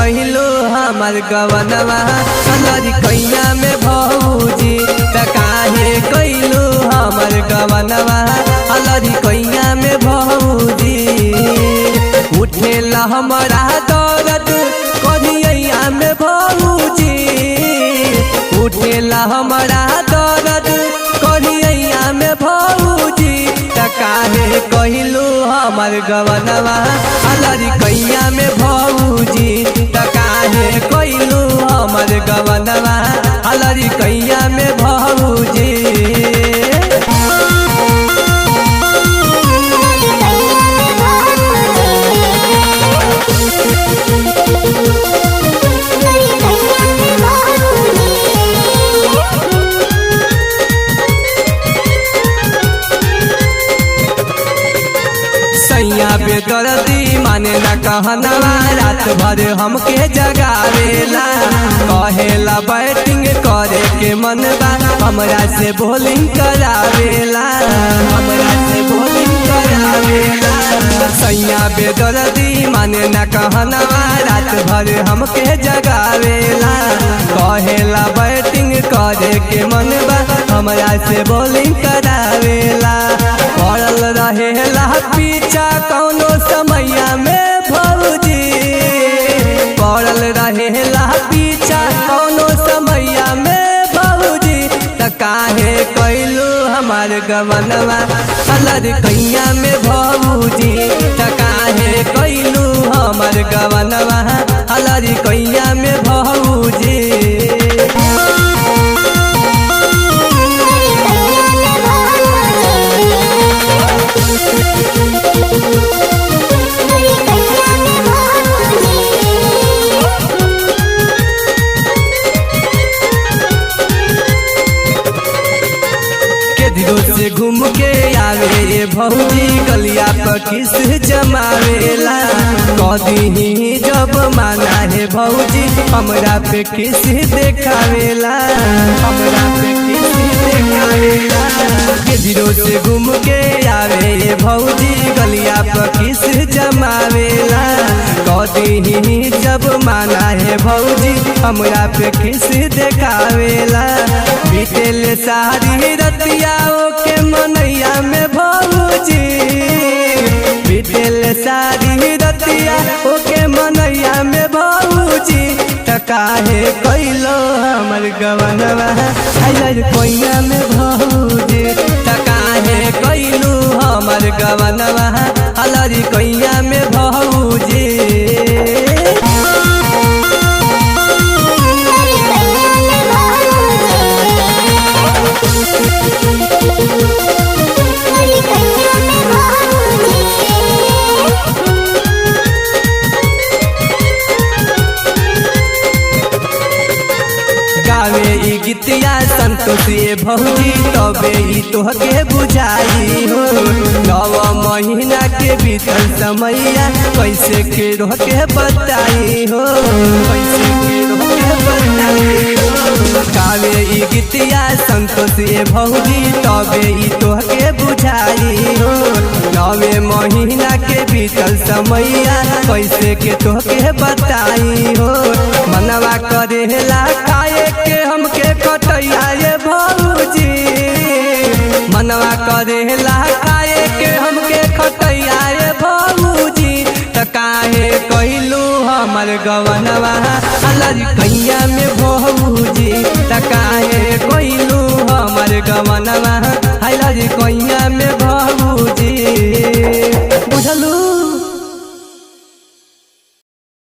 कहलो हमार गवनवा अलरी कैया में भौजी त काहे कहलो हमार गवनवा अलरी कैया में भौजी उठेला हमारा दर्द करिया में भौजी उठेला हमारा दर्द करिया में भौजी त काहे कहलो हमार गवनवा अलरी कैया में भौजी त काहे कहलो हमार गवनवा अलरी कैया में भौजी। सैया बेदर्दी माने न कहनवा रात भर हमके जगावेला कहेला बैटिंग करे के मनबा हमरा से बॉलिंग करावेला हमरा से बॉलिंग करावेला। सैया बेदर्दी माने न कहनवा रात भर हमके जगावेला कहेला बैटिंग करे के मनबा हमरा से बॉलिंग करावेला पड़ल रहेला पीछा कौनो समैया में भौजी पड़ल रहेला पीछा कौनो समैया में भौजी त काहे कहलो हमार गवनवा अलर कैया में भौजी त काहे कहलो हमार गवनवा अलर कैया में भौजी। से घूम के आवे भौजी गलिया पर किस जमावेला कदी जब माना है भौजी हमरा पे किस देखावेला हमरा पे किस देखावेला। केजरो से घूम के आवे भौजी गलिया पर किस जमावेला कदी जब माना है भौजी हमरा पे किस देखावेला बीतेल सारी रतिया के मनैया में भौजी बीतेल सारी रतिया ओके मनैया में भौजी त काहे कहलो हमर गवनवा अलर कैया में भौजी त काहे कहलो हमर गवनवा अलर कैया में भौजी। गावे ई गीतिया संतोषी भौजी तबे ई तोहके बुझाई हो नव महीना के बीतल समैया कैसे के रोके बताई हो कैसे के रोके बताई हो। गावे ई गीतिया संतोषी भौजी तबे ई तोहके बुझाई हो नवे महीना के बीतल समैया कैसे के तोहके बताई हो मनवा करेला खाए के हमके कटैया ये भौजी मनवा करेला खाए के हमके कटैया ये भौजी त काहे कहलो हमर गवनवा अलर कैया में भौजी त काहे कहलो हमर गवनवा अलर कैया में